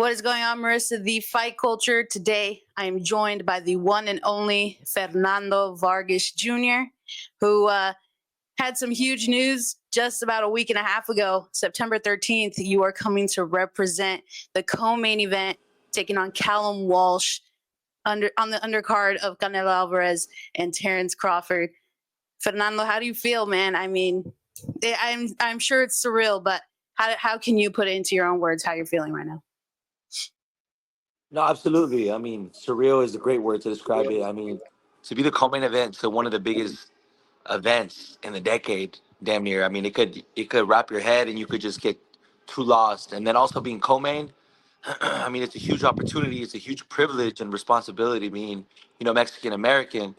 What is going on, Marissa? The Fight Culture. Today, I am joined by the one and only Fernando Vargas Jr., who had some huge news just about a week and a half ago. September 13th, you are coming to represent the co-main event, taking on Callum Walsh on the undercard of Canelo Alvarez and Terrence Crawford. Fernando, how do you feel, man? I mean, I'm sure it's surreal, but how can you put it into your own words how you're feeling right now? No, absolutely. I mean, surreal is a great word to describe it. I mean, to be the co-main event to one of the biggest events in the decade, damn near. I mean, it could wrap your head and you could just get too lost. And then also being co-main, I mean, it's a huge opportunity. It's a huge privilege and responsibility. Being, Mexican American,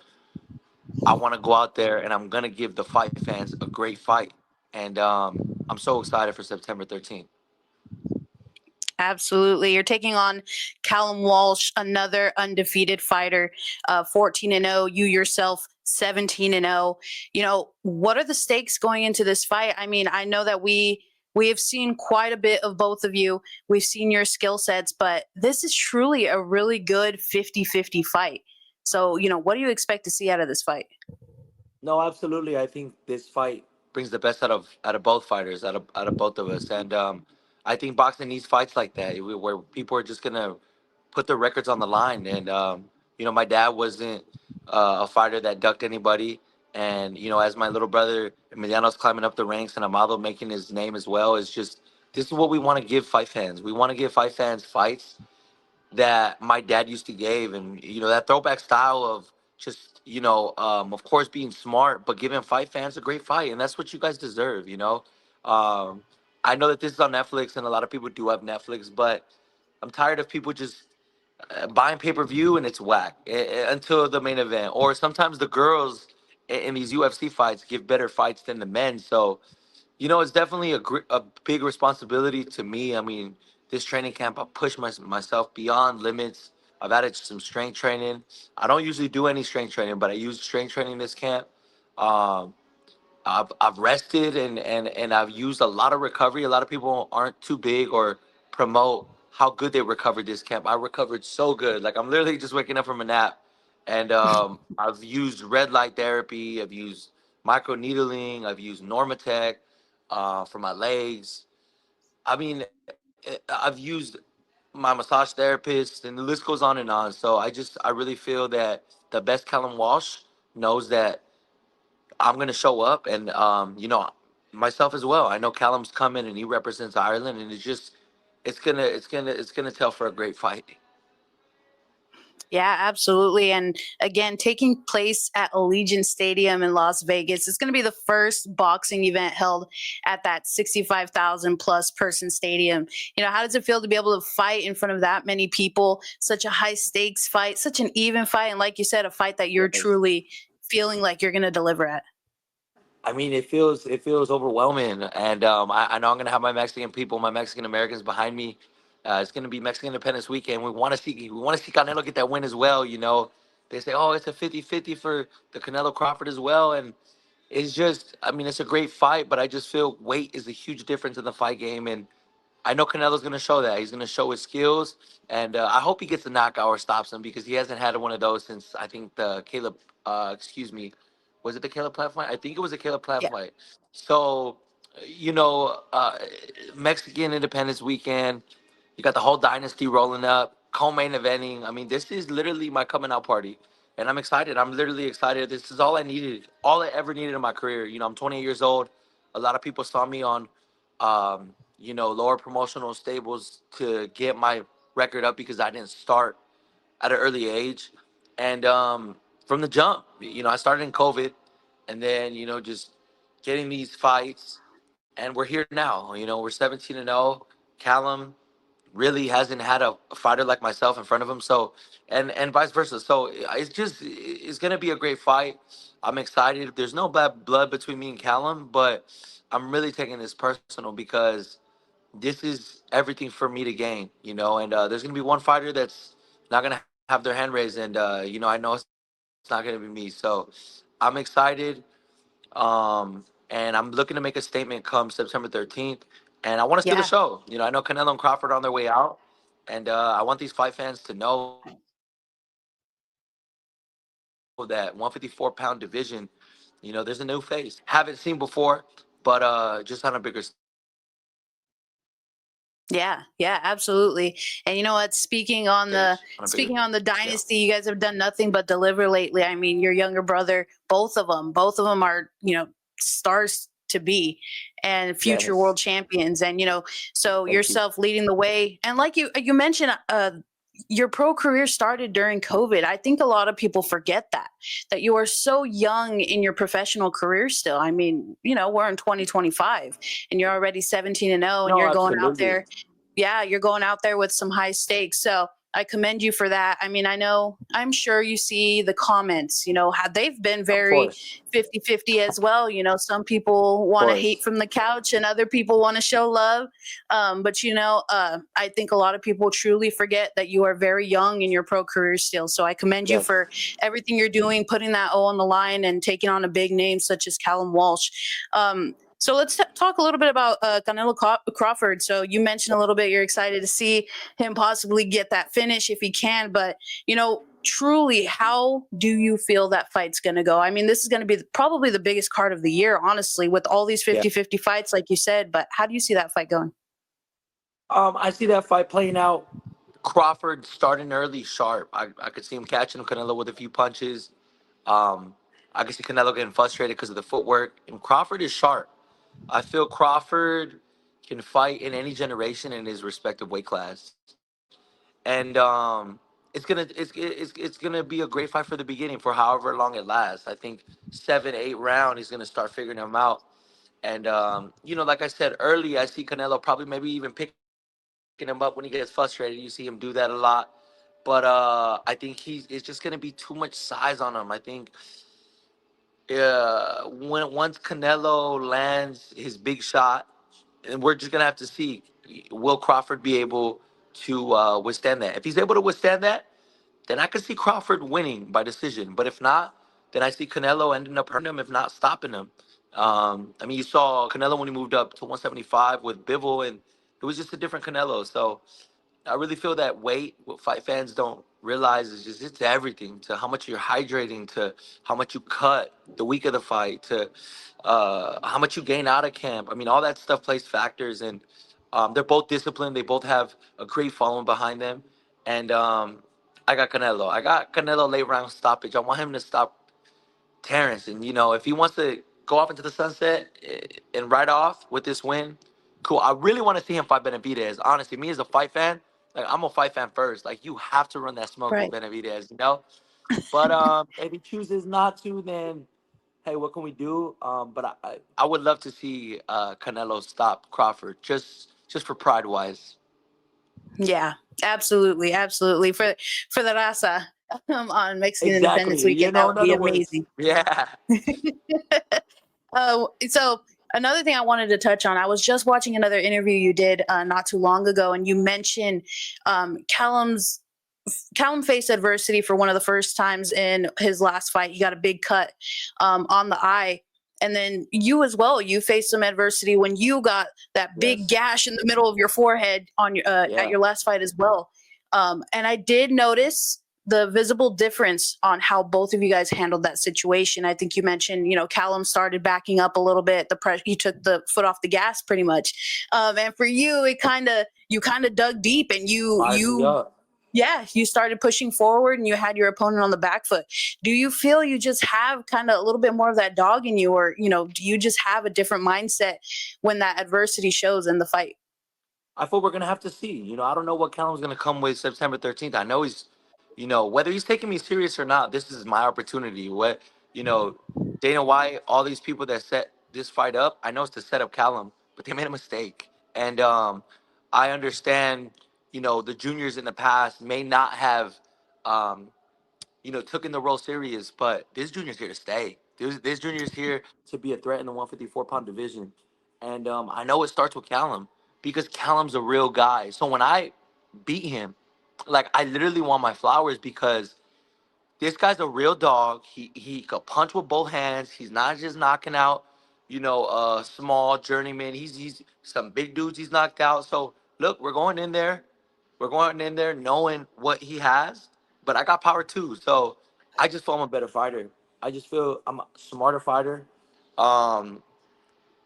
I want to go out there and I'm gonna give the fight fans a great fight. And I'm so excited for September 13th. Absolutely. You're taking on Callum Walsh, another undefeated fighter, 14-0. You yourself, 17-0. What are the stakes going into this fight? I mean, I know that we have seen quite a bit of both of you. We've seen your skill sets, but this is truly a really good 50-50 fight. So, what do you expect to see out of this fight? No, absolutely. I think this fight brings the best out of both fighters, out of both of us, and I think boxing needs fights like that, where people are just gonna put their records on the line. And my dad wasn't a fighter that ducked anybody, and as my little brother Emiliano's climbing up the ranks and Amado making his name as well, is just this is what we want to give fight fans. We want to give fight fans fights that my dad used to give, and that throwback style of just of course being smart but giving fight fans a great fight, and that's what you guys deserve. I know that this is on Netflix and a lot of people do have Netflix, but I'm tired of people just buying pay-per-view and it's whack until the main event. Or sometimes the girls in these UFC fights give better fights than the men. So it's definitely a big responsibility to me. I mean, this training camp, I pushed myself beyond limits. I've added some strength training. I don't usually do any strength training, but I use strength training this camp. Um, I've rested and I've used a lot of recovery. A lot of people aren't too big or promote how good they recovered this camp. I recovered so good. Like, I'm literally just waking up from a nap, and I've used red light therapy. I've used micro needling. I've used Normatec for my legs. I mean, I've used my massage therapist, and the list goes on and on. So I really feel that the best Callum Walsh knows that I'm gonna show up, and myself as well. I know Callum's coming, and he represents Ireland, and it's gonna tell for a great fight. Yeah, absolutely. And again, taking place at Allegiant Stadium in Las Vegas, it's going to be the first boxing event held at that 65,000 plus person stadium. How does it feel to be able to fight in front of that many people? Such a high stakes fight, such an even fight. And like you said, a fight that you're truly feeling like you're going to deliver at. I mean, it feels overwhelming, and I know I'm gonna have my Mexican people, my Mexican Americans behind me. It's gonna be Mexican Independence Weekend. We want to see Canelo get that win as well. They say, oh, it's a 50-50 for the Canelo Crawford as well, and it's just, I mean, it's a great fight, but I just feel weight is a huge difference in the fight game, and I know Canelo's gonna show that. He's gonna show his skills, and I hope he gets a knockout or stops him because he hasn't had one of those since I think the Caleb. Excuse me, was it the Caleb Plant fight? I think it was the Caleb Plant Yeah. fight. So, you know, uh, Mexican Independence Weekend. You got the whole dynasty rolling up, co-main eventing. I mean, this is literally my coming out party, and I'm excited. I'm literally excited. This is all I needed, all I ever needed in my career. I'm 28 years old. A lot of people saw me on lower promotional stables to get my record up because I didn't start at an early age. And from the jump, I started in COVID, and then, just getting these fights. And we're here now. We're 17-0. Callum really hasn't had a fighter like myself in front of him. So, and vice versa. So it's gonna be a great fight. I'm excited. There's no bad blood between me and Callum, but I'm really taking this personal because this is everything for me to gain. And there's gonna be one fighter that's not gonna have their hand raised, and I know it's not gonna be me. So I'm excited. And I'm looking to make a statement come September 13th. And I want to steal the Yeah. show. I know Canelo and Crawford are on their way out. And I want these fight fans to know that 154-pound division, there's a new face. Haven't seen before, but just on a bigger stage. Yeah, yeah, absolutely. And you know what? Speaking on the Yeah. dynasty, you guys have done nothing but deliver lately. I mean, your younger brother, both of them are stars to be and future world Yes. champions. And so Thank you. yourself leading the way. And like you mentioned, your pro career started during COVID. I think a lot of people forget that you are so young in your professional career still. I mean, we're in 2025 and you're already 17-0 and No, you're going out absolutely. there. Yeah, you're going out there with some high stakes. So I commend you for that. I mean, I'm sure you see the comments, how they've been Of very course. 50-50 as well. Some people Of want to hate course. from the couch and other people want to show love. But I think a lot of people truly forget that you are very young in your pro career still. So I commend you Yes. for everything you're doing, putting that O on the line and taking on a big name such as Callum Walsh. So let's talk a little bit about Canelo Crawford. So you mentioned a little bit you're excited to see him possibly get that finish if he can. But, truly, how do you feel that fight's going to go? I mean, this is going to be probably the biggest card of the year, honestly, with all these Yeah. 50-50 fights, like you said. But how do you see that fight going? I see that fight playing out. Crawford starting early sharp. I could see him catching Canelo with a few punches. Um, I could see Canelo getting frustrated because of the footwork. And Crawford is sharp. I feel Crawford can fight in any generation in his respective weight class. And it's gonna be a great fight for the beginning for however long it lasts. I think 7, 8 round he's gonna start figuring him out. And like I said early, I see Canelo probably maybe even picking him up when he gets frustrated. You see him do that a lot. But I think it's just gonna be too much size on him. I think when once Canelo lands his big shot, and we're just gonna have to see, will Crawford be able to withstand that? If he's able to withstand that, then I could see Crawford winning by decision. But if not, then I see Canelo ending up hurting him, if not stopping him. I mean, you saw Canelo when he moved up to 175 with Bivol, and it was just a different Canelo. So I really feel that weight, what fight fans don't realize is just it's everything, to how much you're hydrating, to how much you cut the week of the fight, to how much you gain out of camp. I mean, all that stuff plays factors, and they're both disciplined. They both have a great following behind them. And I got Canelo. I got Canelo late round stoppage. I want him to stop Terrence. And, if he wants to go off into the sunset and ride off with this win, cool. I really want to see him fight Benavidez. Honestly, me as a fight fan, like I'm a fight fan first. Like you have to run that smoke with Right. Benavidez. But if he chooses not to, then hey, what can we do? But I would love to see Canelo stop Crawford just for pride wise. Yeah, absolutely. Absolutely. For the raza on Mexican Independence Exactly. Weekend, that would In be other words, amazing. yeah. So another thing I wanted to touch on, I was just watching another interview you did not too long ago, and you mentioned Callum faced adversity for one of the first times in his last fight. He got a big cut on the eye. And then you as well, you faced some adversity when you got that big Yes. gash in the middle of your forehead on your at Yeah. your last fight as well. And I did notice the visible difference on how both of you guys handled that situation. I think you mentioned, Callum started backing up a little bit. You took the foot off the gas pretty much. And for you, you kind of dug deep and Fired me up. yeah, you started pushing forward and you had your opponent on the back foot. Do you feel you just have kind of a little bit more of that dog in you, or, do you just have a different mindset when that adversity shows in the fight? I thought we're gonna have to see. I don't know what Callum's gonna come with September 13th. I know he's, whether he's taking me serious or not, this is my opportunity. You know, Dana White, all these people that set this fight up, I know it's to set up Callum, but they made a mistake. And I understand, the juniors in the past may not have, um, taken the role serious, but this junior's here to stay. This junior's here to be a threat in the 154-pound division. And I know it starts with Callum because Callum's a real guy. So when I beat him, like I literally want my flowers because this guy's a real dog. He could punch with both hands. He's not just knocking out, small journeyman. He's some big dudes he's knocked out. So look, we're going in there. We're going in there knowing what he has, but I got power too. So I just feel I'm a better fighter. I just feel I'm a smarter fighter. Um,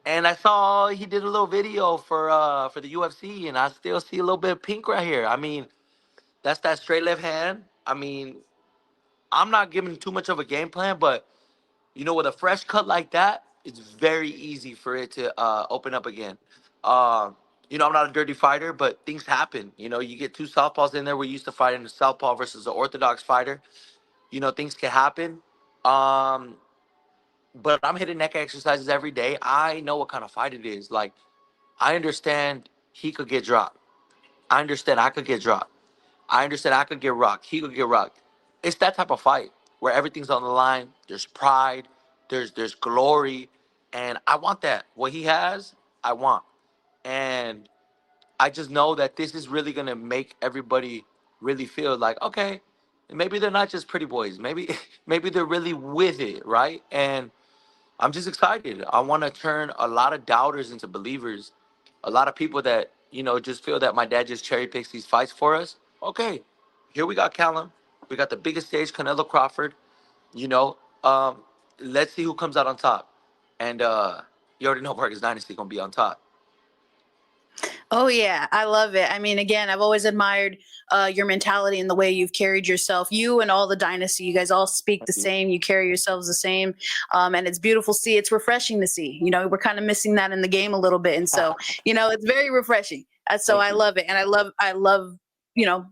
and I saw he did a little video for the UFC, and I still see a little bit of pink right here. I mean, that's that straight left hand. I mean, I'm not giving too much of a game plan, but with a fresh cut like that, it's very easy for it to open up again. Uh, I'm not a dirty fighter, but things happen. You get two southpaws in there. We're used to fighting a southpaw versus an orthodox fighter. Things can happen. Um, but I'm hitting neck exercises every day. I know what kind of fight it is. Like, I understand he could get dropped. I understand I could get dropped. I understand I could get rocked. He could get rocked. It's that type of fight where everything's on the line. There's pride. There's glory, and I want that. What he has, I want, and I just know that this is really gonna make everybody really feel like, okay, maybe they're not just pretty boys. Maybe maybe they're really with it, right? And I'm just excited. I want to turn a lot of doubters into believers. A lot of people that, just feel that my dad just cherry picks these fights for us. Okay, here we got Callum. We got the biggest stage, Canelo Crawford. You know, um, let's see who comes out on top. And you already know Vargas Dynasty gonna be on top. Oh yeah, I love it. I mean, again, I've always admired your mentality and the way you've carried yourself. You and all the dynasty, you guys all speak the same. You carry yourselves the same, and it's beautiful to see. It's refreshing to see. We're kind of missing that in the game a little bit, and so it's very refreshing. So Thank I you. love it, and I love.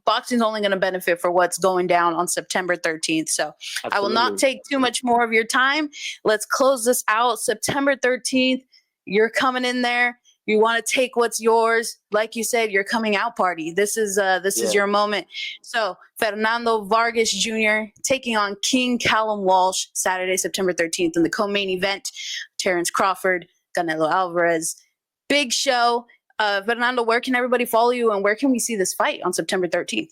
Boxing's only going to benefit for what's going down on September 13th. So I will not Absolutely. take too much more of your time. Let's close this out. September 13th, you're coming in there. You want to take what's yours. Like you said, your coming out party. This is Yeah. your moment. So Fernando Vargas Jr. taking on King Callum Walsh Saturday, September 13th in the co-main event. Terrence Crawford, Canelo Alvarez. Big show. Fernando, where can everybody follow you and where can we see this fight on September 13th?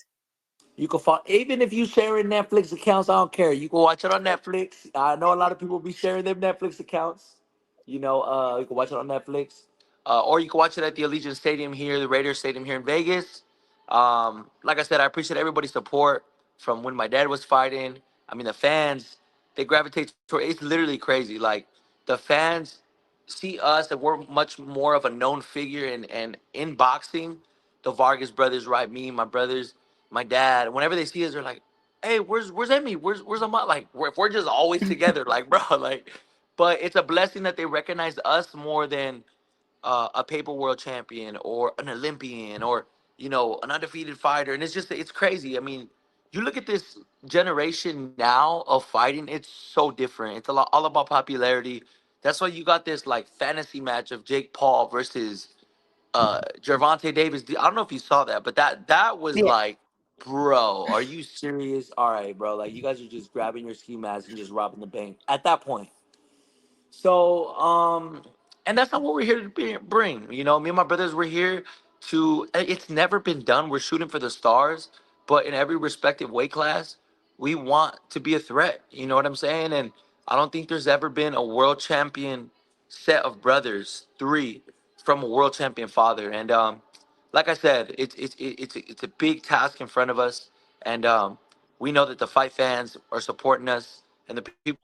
You can follow, even if you sharing Netflix accounts, I don't care. You can watch it on Netflix. I know a lot of people be sharing their Netflix accounts. You can watch it on Netflix. Or you can watch it at the Allegiant Stadium here, the Raiders Stadium here in Vegas. Like I said, I appreciate everybody's support from when my dad was fighting. I mean, the fans, they gravitate toward, it's literally crazy. Like, the fans see us, and we're much more of a known figure and in boxing. The Vargas brothers, right? Me, my brothers, my dad, whenever they see us, they're like, "Hey, where's Emmy? Where's Ahmad?" Like, we're just always together, like, bro, like. But it's a blessing that they recognize us more than a paper world champion or an Olympian or an undefeated fighter, and it's crazy. I mean, you look at this generation now of fighting; it's so different. It's all about popularity. That's why you got this like fantasy match of Jake Paul versus Gervonta Davis. I don't know if you saw that, but that was Yeah. like, bro, are you serious? All right, bro. Like, you guys are just grabbing your ski masks and just robbing the bank at that point. So, and that's not what we're here to bring. Me and my brothers, we're here to. It's never been done. We're shooting for the stars, but in every respective weight class, we want to be a threat. You know what I'm saying? And I don't think there's ever been a world champion set of brothers, three from a world champion father. And like I said, it's a big task in front of us, and we know that the fight fans are supporting us, and the people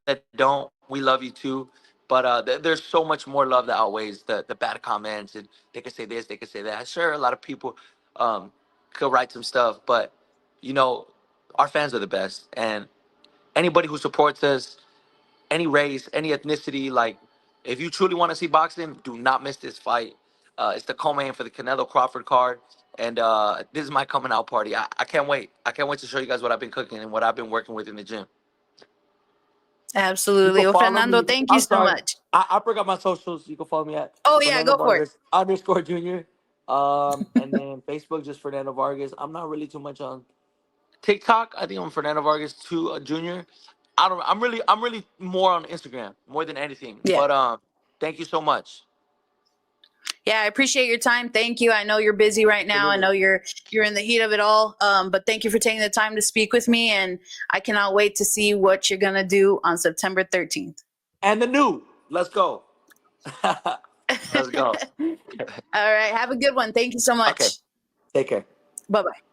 that don't, we love you too. But there's so much more love that outweighs the bad comments, and they can say this, they can say that. Sure, a lot of people um, could write some stuff, but you know, our fans are the best, and anybody who supports us, any race, any ethnicity. Like, if you truly want to see boxing, do not miss this fight. It's the co-main for the Canelo Crawford card, and this is my coming out party. I can't wait. I can't wait to show you guys what I've been cooking and what I've been working with in the gym. You Absolutely. can Well, follow Fernando, me. thank you I'm so sorry. much. I forgot my socials. You can follow me at Oh yeah, Fernando go for it. Vargas underscore Junior. And then Facebook just Fernando Vargas. I'm not really too much on TikTok. I think I'm Fernando Vargas two Junior. I don't. I'm really more on Instagram more than anything. Yeah. But thank you so much. Yeah, I appreciate your time. Thank you. I know you're busy right now. I Absolutely. know you're in the heat of it all. But thank you for taking the time to speak with me, and I cannot wait to see what you're gonna do on September 13th. And the new. Let's go. Let's go. All right. Have a good one. Thank you so Okay. much. Take care. Bye bye.